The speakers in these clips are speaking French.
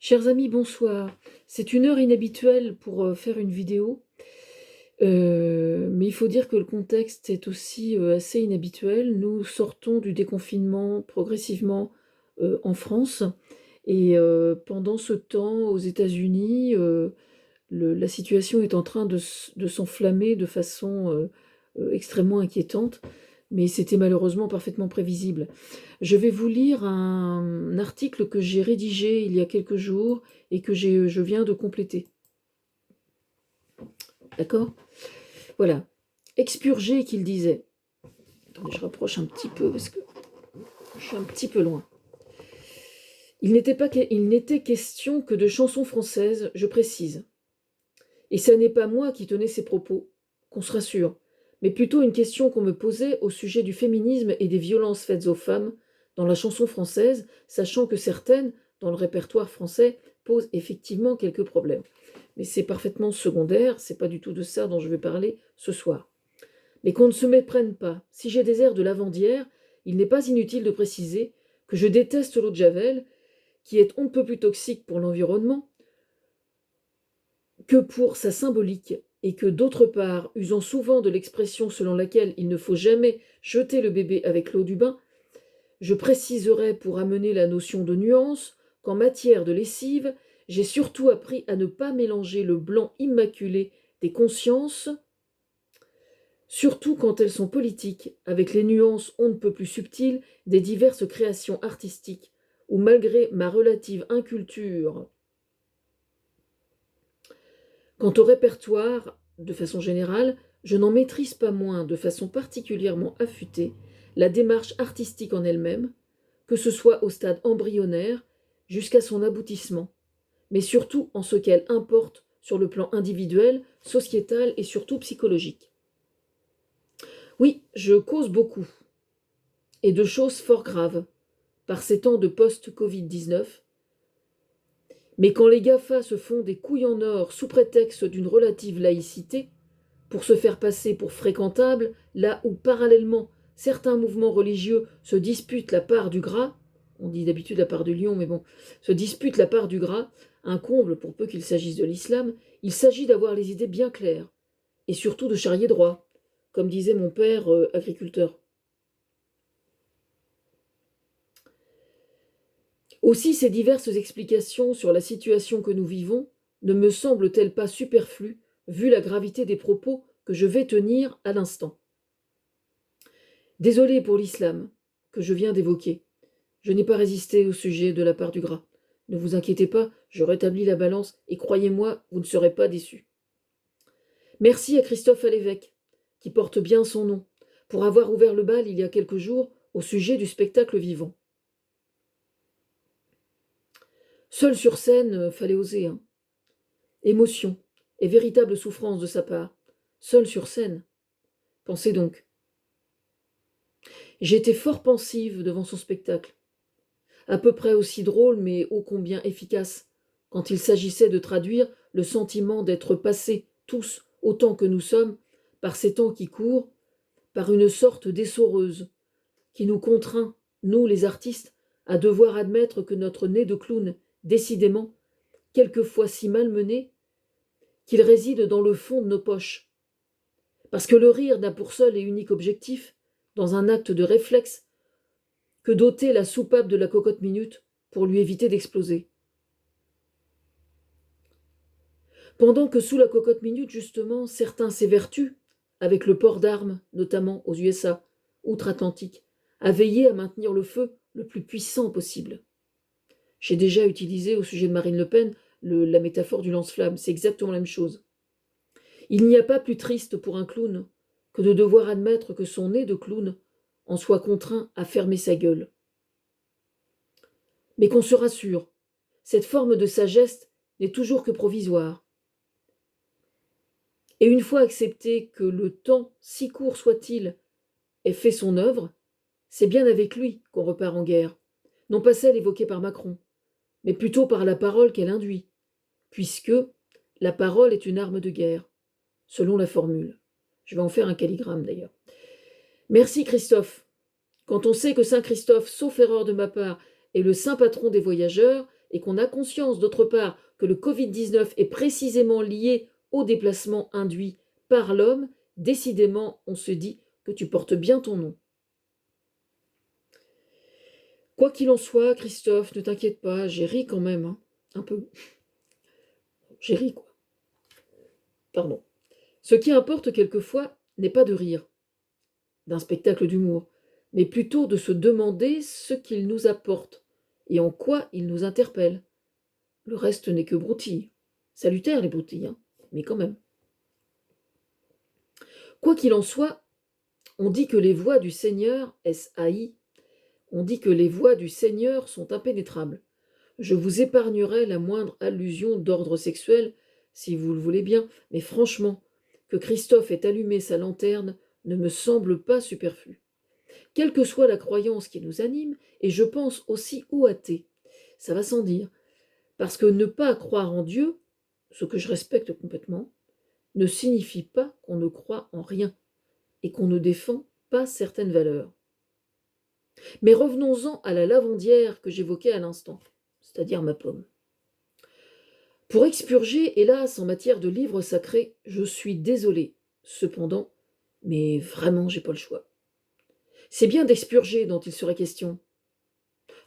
Chers amis, bonsoir. C'est une heure inhabituelle pour faire une vidéo, mais il faut dire que le contexte est aussi assez inhabituel. Nous sortons du déconfinement progressivement en France et pendant ce temps, aux États-Unis, la situation est en train de s'enflammer de façon extrêmement inquiétante, mais c'était malheureusement parfaitement prévisible. Je vais vous lire un article que j'ai rédigé il y a quelques jours et que je viens de compléter. D'accord? Voilà. Expurgé qu'il disait. Attendez, je rapproche un petit peu parce que je suis un petit peu loin. Il n'était question que de chansons françaises, je précise. Et ce n'est pas moi qui tenais ces propos, qu'on se rassure, mais plutôt une question qu'on me posait au sujet du féminisme et des violences faites aux femmes dans la chanson française, sachant que certaines, dans le répertoire français, posent effectivement quelques problèmes. Mais c'est parfaitement secondaire, c'est pas du tout de ça dont je vais parler ce soir. Mais qu'on ne se méprenne pas, si j'ai des airs de lavandière, il n'est pas inutile de préciser que je déteste l'eau de Javel, qui est on ne peut plus toxique pour l'environnement que pour sa symbolique, et que d'autre part, usant souvent de l'expression selon laquelle il ne faut jamais jeter le bébé avec l'eau du bain, je préciserai pour amener la notion de nuance qu'en matière de lessive, j'ai surtout appris à ne pas mélanger le blanc immaculé des consciences, surtout quand elles sont politiques, avec les nuances on ne peut plus subtiles des diverses créations artistiques, où malgré ma relative inculture, quant au répertoire, de façon générale, je n'en maîtrise pas moins, de façon particulièrement affûtée, la démarche artistique en elle-même, que ce soit au stade embryonnaire jusqu'à son aboutissement, mais surtout en ce qu'elle importe sur le plan individuel, sociétal et surtout psychologique. Oui, je cause beaucoup, et de choses fort graves, par ces temps de post-Covid-19, mais quand les GAFA se font des couilles en or sous prétexte d'une relative laïcité, pour se faire passer pour fréquentables, là où parallèlement certains mouvements religieux se disputent la part du gras, on dit d'habitude la part du lion, mais bon, se disputent la part du gras, un comble pour peu qu'il s'agisse de l'islam, il s'agit d'avoir les idées bien claires, et surtout de charrier droit, comme disait mon père agriculteur. Aussi ces diverses explications sur la situation que nous vivons ne me semblent-elles pas superflues, vu la gravité des propos que je vais tenir à l'instant. Désolé pour l'islam, que je viens d'évoquer. Je n'ai pas résisté au sujet de la part du gras. Ne vous inquiétez pas, je rétablis la balance et croyez-moi, vous ne serez pas déçus. Merci à Christophe Alévêque, qui porte bien son nom, pour avoir ouvert le bal il y a quelques jours au sujet du spectacle vivant. Seul sur scène, fallait oser, hein. Émotion et véritable souffrance de sa part. Seul sur scène. Pensez donc. J'étais fort pensive devant son spectacle. À peu près aussi drôle, mais ô combien efficace, quand il s'agissait de traduire le sentiment d'être passés, tous, autant que nous sommes, par ces temps qui courent, par une sorte d'essoreuse, qui nous contraint, nous les artistes, à devoir admettre que notre nez de clown, décidément, quelquefois si malmené, qu'il réside dans le fond de nos poches. Parce que le rire n'a pour seul et unique objectif, dans un acte de réflexe, que d'ôter la soupape de la cocotte minute pour lui éviter d'exploser. Pendant que sous la cocotte minute, justement, certains s'évertuent, avec le port d'armes, notamment aux USA, outre-Atlantique, à veiller à maintenir le feu le plus puissant possible. J'ai déjà utilisé au sujet de Marine Le Pen la métaphore du lance-flamme, c'est exactement la même chose. Il n'y a pas plus triste pour un clown que de devoir admettre que son nez de clown en soit contraint à fermer sa gueule. Mais qu'on se rassure, cette forme de sagesse n'est toujours que provisoire. Et une fois accepté que le temps, si court soit-il, ait fait son œuvre, c'est bien avec lui qu'on repart en guerre, non pas celle évoquée par Macron, mais plutôt par la parole qu'elle induit, puisque la parole est une arme de guerre, selon la formule. Je vais en faire un calligramme d'ailleurs. Merci Christophe. Quand on sait que Saint Christophe, sauf erreur de ma part, est le saint patron des voyageurs, et qu'on a conscience, d'autre part, que le Covid-19 est précisément lié au déplacement induit par l'homme, décidément, on se dit que tu portes bien ton nom. Quoi qu'il en soit, Christophe, ne t'inquiète pas, j'ai ri quand même, hein, un peu. J'ai ri, quoi. Pardon. Ce qui importe quelquefois n'est pas de rire d'un spectacle d'humour, mais plutôt de se demander ce qu'il nous apporte et en quoi il nous interpelle. Le reste n'est que broutilles. Salutaires les broutilles, hein, mais quand même. Quoi qu'il en soit, on dit que les voies du Seigneur, S-A-I, on dit que les voies du Seigneur sont impénétrables. Je vous épargnerai la moindre allusion d'ordre sexuel, si vous le voulez bien, mais franchement, que Christophe ait allumé sa lanterne ne me semble pas superflu. Quelle que soit la croyance qui nous anime, et je pense aussi aux athées, ça va sans dire, parce que ne pas croire en Dieu, ce que je respecte complètement, ne signifie pas qu'on ne croit en rien et qu'on ne défend pas certaines valeurs. Mais revenons-en à la lavandière que j'évoquais à l'instant, c'est-à-dire ma pomme. Pour expurger, hélas, en matière de livres sacrés, je suis désolé, cependant, mais vraiment, j'ai pas le choix. C'est bien d'expurger dont il serait question.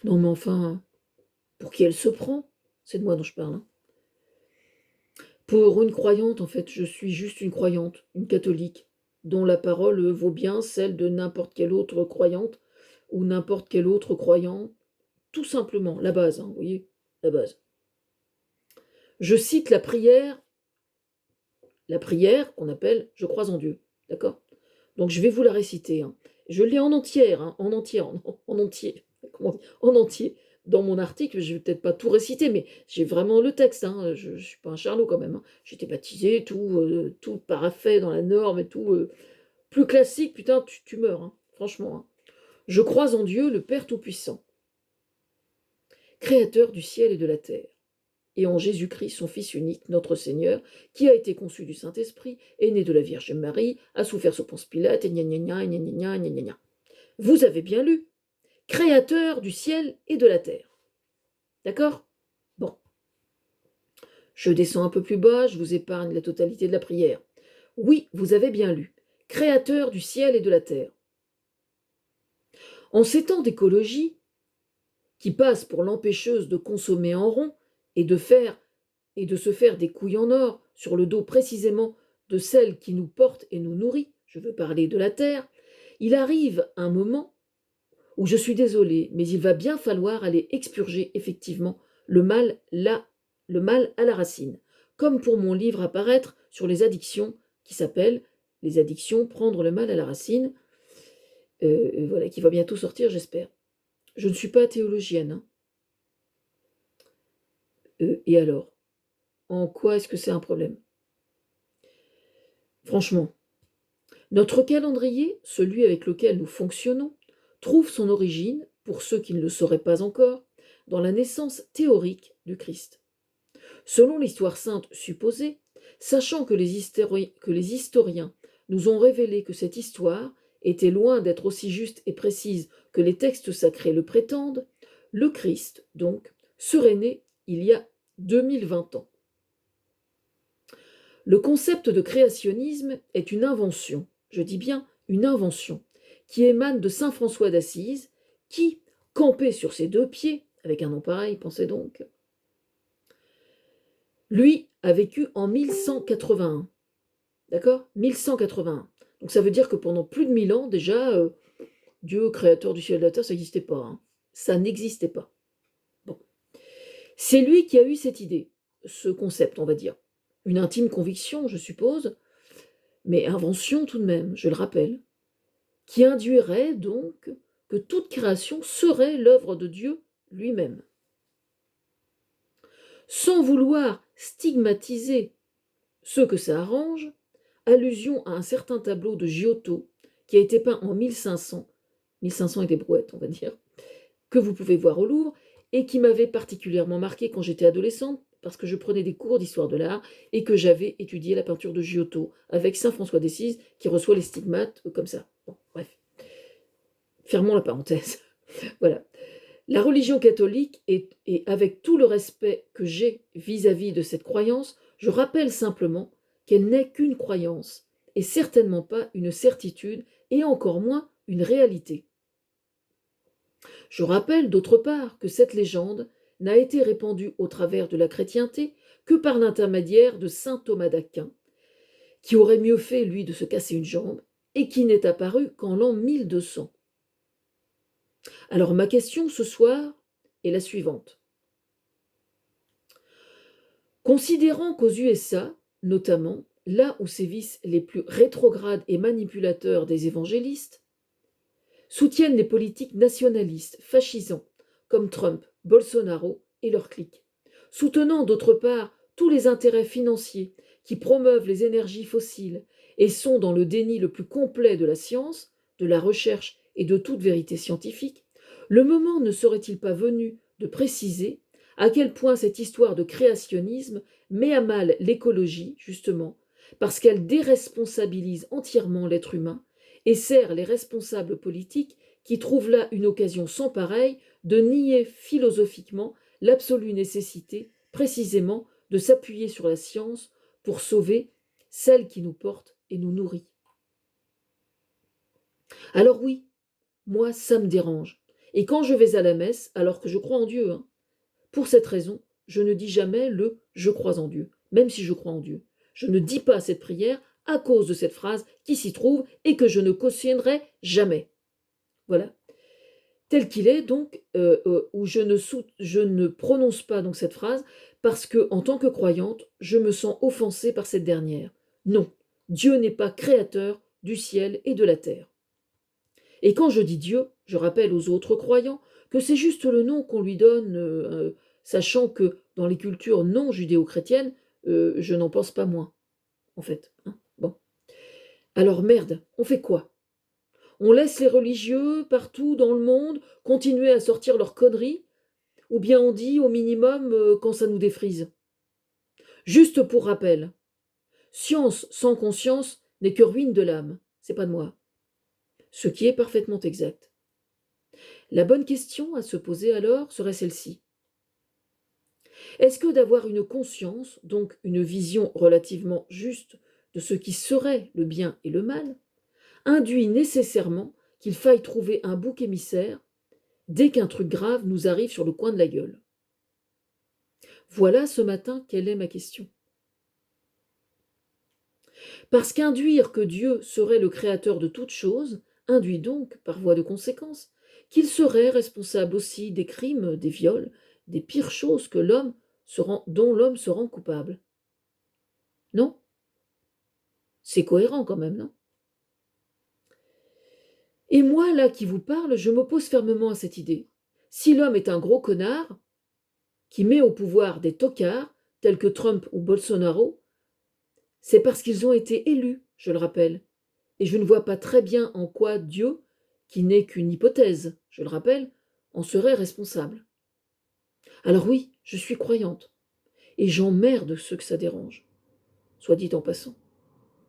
Non, mais enfin, pour qui elle se prend? C'est de moi dont je parle. Hein. Pour une croyante, en fait, je suis juste une croyante, une catholique, dont la parole vaut bien celle de n'importe quelle autre croyante ou n'importe quel autre croyant, tout simplement, la base, hein, vous voyez, la base. Je cite la prière qu'on appelle « Je crois en Dieu », d'accord? Donc je vais vous la réciter. Hein. Je l'ai en entière, hein, en entier, en entier, comment on dit, en entier. Dans mon article, je ne vais peut-être pas tout réciter, mais j'ai vraiment le texte. Hein. Je ne suis pas un charlot quand même. Hein. J'ai été baptisé, tout parfait dans la norme et tout. Plus classique, putain, tu meurs, hein, franchement. Hein. Je crois en Dieu, le Père Tout-Puissant, créateur du ciel et de la terre, et en Jésus-Christ, son Fils unique, notre Seigneur, qui a été conçu du Saint-Esprit, est né de la Vierge Marie, a souffert sous Ponce Pilate, et gna gna gna, gna gna gna gna gna. Vous avez bien lu, créateur du ciel et de la terre. D'accord? Bon. Je descends un peu plus bas, je vous épargne la totalité de la prière. Oui, vous avez bien lu, créateur du ciel et de la terre. En ces temps d'écologie, qui passe pour l'empêcheuse de consommer en rond et de se faire des couilles en or sur le dos précisément de celle qui nous porte et nous nourrit, je veux parler de la terre, il arrive un moment où je suis désolée, mais il va bien falloir aller expurger effectivement le mal à la racine, comme pour mon livre à paraître sur les addictions qui s'appelle Les addictions, prendre le mal à la racine, voilà, qui va bientôt sortir, j'espère. Je ne suis pas théologienne. Hein. Et alors, en quoi est-ce que c'est un problème? Franchement, notre calendrier, celui avec lequel nous fonctionnons, trouve son origine, pour ceux qui ne le sauraient pas encore, dans la naissance théorique du Christ. Selon l'histoire sainte supposée, sachant que les historiens nous ont révélé que cette histoire était loin d'être aussi juste et précise que les textes sacrés le prétendent, le Christ, donc, serait né il y a 2020 ans. Le concept de créationnisme est une invention, je dis bien une invention, qui émane de saint François d'Assise, qui, campé sur ses deux pieds, avec un nom pareil, pensez donc, lui a vécu en 1181. D'accord? 1181. Donc ça veut dire que pendant plus de 1000 ans, déjà, Dieu, créateur du ciel et de la terre, ça n'existait pas. Hein. Ça n'existait pas. Bon. C'est lui qui a eu cette idée, ce concept, on va dire. Une intime conviction, je suppose, mais invention tout de même, je le rappelle, qui induirait donc que toute création serait l'œuvre de Dieu lui-même. Sans vouloir stigmatiser ceux que ça arrange, allusion à un certain tableau de Giotto qui a été peint en 1500, 1500 et des brouettes, on va dire, que vous pouvez voir au Louvre, et qui m'avait particulièrement marqué quand j'étais adolescente, parce que je prenais des cours d'histoire de l'art et que j'avais étudié la peinture de Giotto avec saint François d'Assise qui reçoit les stigmates comme ça. Bon, bref. Fermons la parenthèse. Voilà. La religion catholique, et avec tout le respect que j'ai vis-à-vis de cette croyance, je rappelle simplement qu'elle n'est qu'une croyance, et certainement pas une certitude, et encore moins une réalité. Je rappelle d'autre part que cette légende n'a été répandue au travers de la chrétienté que par l'intermédiaire de saint Thomas d'Aquin, qui aurait mieux fait, lui, de se casser une jambe, et qui n'est apparu qu'en l'an 1200. Alors ma question ce soir est la suivante. Considérant qu'aux USA, notamment, là où sévissent les plus rétrogrades et manipulateurs des évangélistes, soutiennent les politiques nationalistes, fascisants, comme Trump, Bolsonaro et leurs cliques, soutenant d'autre part tous les intérêts financiers qui promeuvent les énergies fossiles et sont dans le déni le plus complet de la science, de la recherche et de toute vérité scientifique, le moment ne serait-il pas venu de préciser à quel point cette histoire de créationnisme met à mal l'écologie, justement, parce qu'elle déresponsabilise entièrement l'être humain et sert les responsables politiques qui trouvent là une occasion sans pareille de nier philosophiquement l'absolue nécessité, précisément, de s'appuyer sur la science pour sauver celle qui nous porte et nous nourrit. Alors oui, moi, ça me dérange. Et quand je vais à la messe, alors que je crois en Dieu, pour cette raison, je ne dis jamais le je crois en Dieu, même si je crois en Dieu. Je ne dis pas cette prière à cause de cette phrase qui s'y trouve et que je ne cautionnerai jamais. Voilà. Tel qu'il est, donc, où je ne prononce pas donc cette phrase parce que, en tant que croyante, je me sens offensée par cette dernière. Non, Dieu n'est pas créateur du ciel et de la terre. Et quand je dis Dieu, je rappelle aux autres croyants que c'est juste le nom qu'on lui donne, sachant que dans les cultures non judéo-chrétiennes, je n'en pense pas moins, en fait. Bon. Alors merde, on fait quoi? On laisse les religieux partout dans le monde continuer à sortir leurs conneries, ou bien on dit au minimum quand ça nous défrise. Juste pour rappel, science sans conscience n'est que ruine de l'âme, c'est pas de moi. Ce qui est parfaitement exact. La bonne question à se poser alors serait celle-ci. Est-ce que d'avoir une conscience, donc une vision relativement juste de ce qui serait le bien et le mal, induit nécessairement qu'il faille trouver un bouc émissaire dès qu'un truc grave nous arrive sur le coin de la gueule? Voilà ce matin quelle est ma question. Parce qu'induire que Dieu serait le créateur de toutes choses induit donc, par voie de conséquence, qu'il serait responsable aussi des crimes, des viols, des pires choses que dont l'homme se rend coupable. Non? C'est cohérent quand même, non? Et moi, là qui vous parle, je m'oppose fermement à cette idée. Si l'homme est un gros connard, qui met au pouvoir des tocards, tels que Trump ou Bolsonaro, c'est parce qu'ils ont été élus, je le rappelle. Et je ne vois pas très bien en quoi Dieu, qui n'est qu'une hypothèse, je le rappelle, en serait responsable. Alors oui, je suis croyante, et j'emmerde ceux que ça dérange, soit dit en passant.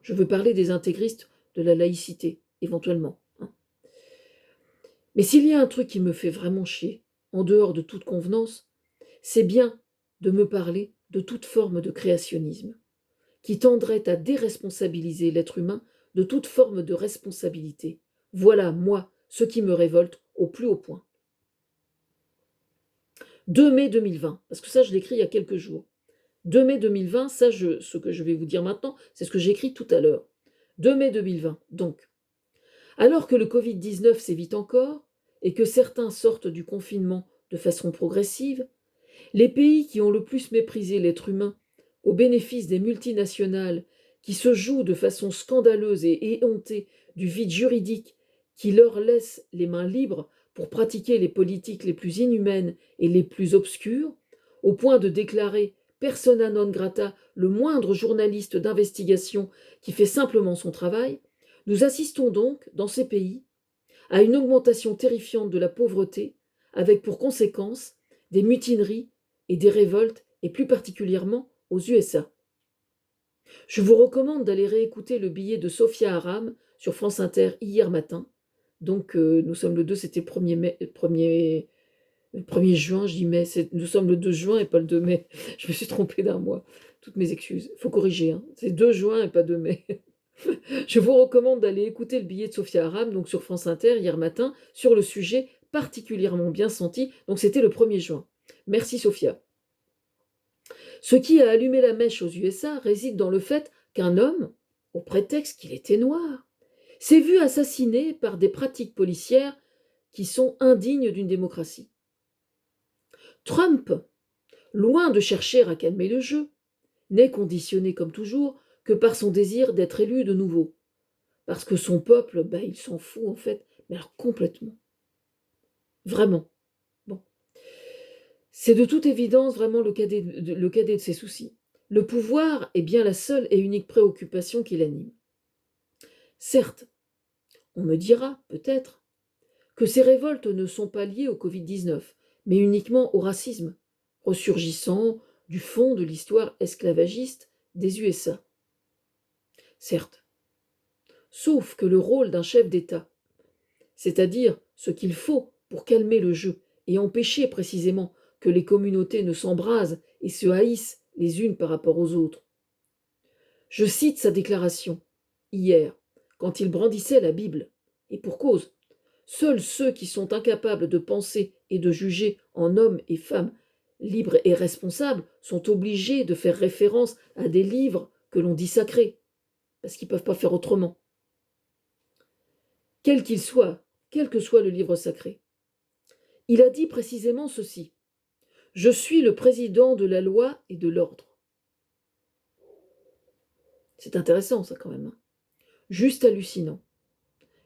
Je veux parler des intégristes de la laïcité, éventuellement. Mais s'il y a un truc qui me fait vraiment chier, en dehors de toute convenance, c'est bien de me parler de toute forme de créationnisme, qui tendrait à déresponsabiliser l'être humain de toute forme de responsabilité. Voilà, moi, ce qui me révolte au plus haut point. 2 mai 2020, parce que ça, je l'écris il y a quelques jours. 2 mai 2020, ce que je vais vous dire maintenant, c'est ce que j'ai écrit tout à l'heure. 2 mai 2020, donc. Alors que le Covid-19 s'évite encore, et que certains sortent du confinement de façon progressive, les pays qui ont le plus méprisé l'être humain au bénéfice des multinationales qui se jouent de façon scandaleuse et éhontée du vide juridique qui leur laisse les mains libres pour pratiquer les politiques les plus inhumaines et les plus obscures, au point de déclarer persona non grata le moindre journaliste d'investigation qui fait simplement son travail, nous assistons donc, dans ces pays, à une augmentation terrifiante de la pauvreté, avec pour conséquence des mutineries et des révoltes, et plus particulièrement aux USA. Je vous recommande d'aller réécouter le billet de Sophia Aram sur France Inter hier matin. Donc, nous sommes le 2, c'était 1er Le 1er juin, je dis mai, nous sommes le 2 juin et pas le 2 mai. Je me suis trompée d'un mois. Toutes mes excuses. Il faut corriger, hein. C'est 2 juin et pas 2 mai. Je vous recommande d'aller écouter le billet de Sophia Aram, donc sur France Inter, hier matin, sur le sujet particulièrement bien senti. Donc c'était le 1er juin. Merci Sophia. Ce qui a allumé la mèche aux USA réside dans le fait qu'un homme, au prétexte qu'il était noir, s'est vu assassiné par des pratiques policières qui sont indignes d'une démocratie. Trump, loin de chercher à calmer le jeu, n'est conditionné comme toujours que par son désir d'être élu de nouveau. Parce que son peuple, il s'en fout en fait, mais alors complètement. Vraiment. Bon. C'est de toute évidence vraiment le cadet de ses soucis. Le pouvoir est bien la seule et unique préoccupation qui l'anime. Certes, on me dira, peut-être, que ces révoltes ne sont pas liées au Covid-19, mais uniquement au racisme, ressurgissant du fond de l'histoire esclavagiste des USA. Certes. Sauf que le rôle d'un chef d'État, c'est-à-dire ce qu'il faut pour calmer le jeu et empêcher précisément que les communautés ne s'embrasent et se haïssent les unes par rapport aux autres. Je cite sa déclaration, hier, quand il brandissait la Bible, et pour cause. Seuls ceux qui sont incapables de penser et de juger en hommes et femmes libres et responsables sont obligés de faire référence à des livres que l'on dit sacrés, parce qu'ils ne peuvent pas faire autrement. Quel qu'il soit, quel que soit le livre sacré. Il a dit précisément ceci. Je suis le président de la loi et de l'ordre. C'est intéressant ça quand même. Juste hallucinant.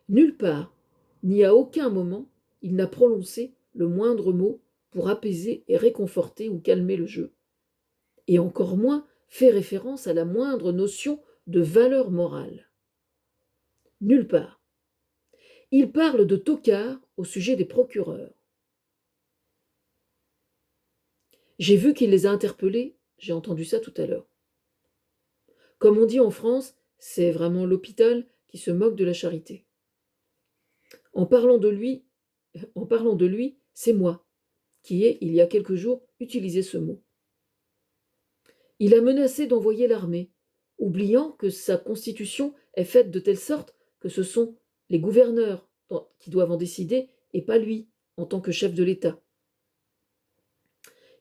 Nulle part, ni à aucun moment, il n'a prononcé le moindre mot pour apaiser et réconforter ou calmer le jeu. Et encore moins fait référence à la moindre notion de valeur morale. Nulle part. Il parle de tocards au sujet des procureurs. J'ai vu qu'il les a interpellés, j'ai entendu ça tout à l'heure. Comme on dit en France, c'est vraiment l'hôpital qui se moque de la charité. En parlant de lui, c'est moi qui ai, il y a quelques jours, utilisé ce mot. Il a menacé d'envoyer l'armée, oubliant que sa constitution est faite de telle sorte que ce sont les gouverneurs qui doivent en décider et pas lui, en tant que chef de l'État.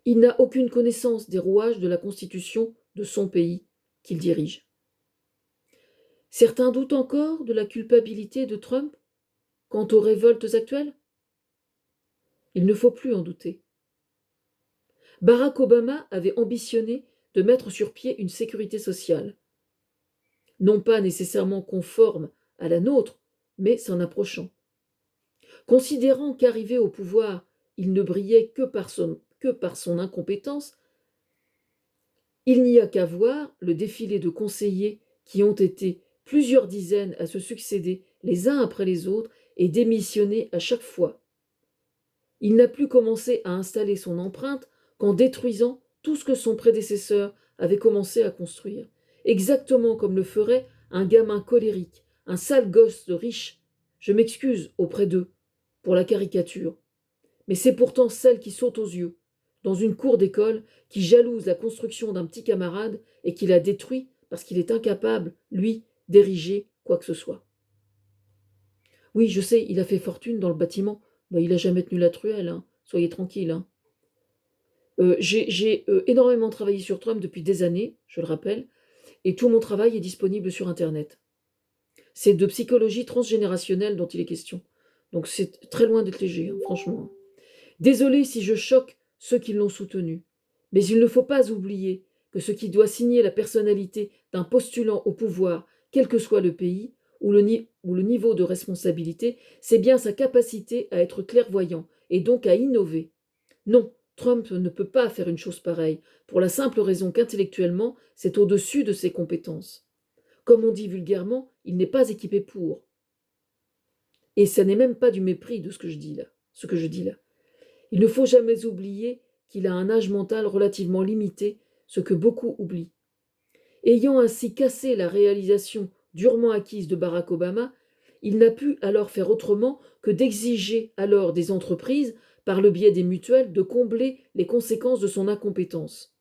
Il n'a aucune connaissance des rouages de la constitution de son pays qu'il dirige. Certains doutent encore de la culpabilité de Trump quant aux révoltes actuelles? Il ne faut plus en douter. Barack Obama avait ambitionné de mettre sur pied une sécurité sociale, non pas nécessairement conforme à la nôtre, mais s'en approchant. Considérant qu'arrivé au pouvoir, il ne brillait que par son incompétence, il n'y a qu'à voir le défilé de conseillers qui ont été plusieurs dizaines à se succéder les uns après les autres et démissionner à chaque fois. Il n'a plus commencé à installer son empreinte qu'en détruisant tout ce que son prédécesseur avait commencé à construire, exactement comme le ferait un gamin colérique, un sale gosse de riche. Je m'excuse auprès d'eux pour la caricature, mais c'est pourtant celle qui saute aux yeux, dans une cour d'école, qui jalouse la construction d'un petit camarade et qui la détruit parce qu'il est incapable, lui, d'ériger quoi que ce soit. Oui, je sais, il a fait fortune dans le bâtiment. Il n'a jamais tenu la truelle, hein. Soyez tranquille. Hein. J'ai énormément travaillé sur Trump depuis des années, je le rappelle, et tout mon travail est disponible sur Internet. C'est de psychologie transgénérationnelle dont il est question. Donc c'est très loin d'être léger, hein, franchement. Désolé si je choque ceux qui l'ont soutenu, mais il ne faut pas oublier que ce qui doit signer la personnalité d'un postulant au pouvoir, quel que soit le pays, ou le niveau de responsabilité, c'est bien sa capacité à être clairvoyant et donc à innover. Non, Trump ne peut pas faire une chose pareille, pour la simple raison qu'intellectuellement, c'est au-dessus de ses compétences. Comme on dit vulgairement, il n'est pas équipé pour. Et ça n'est même pas du mépris de ce que je dis là. Il ne faut jamais oublier qu'il a un âge mental relativement limité, ce que beaucoup oublient. Ayant ainsi cassé la réalisation durement acquise de Barack Obama, il n'a pu alors faire autrement que d'exiger alors des entreprises par le biais des mutuelles, de combler les conséquences de son incompétence.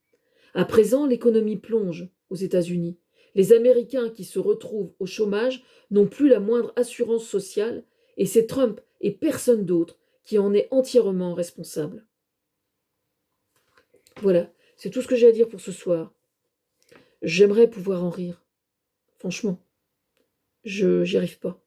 À présent, l'économie plonge aux États-Unis. Les Américains qui se retrouvent au chômage n'ont plus la moindre assurance sociale, et c'est Trump et personne d'autre qui en est entièrement responsable. Voilà, c'est tout ce que j'ai à dire pour ce soir. J'aimerais pouvoir en rire. Franchement, j'y arrive pas.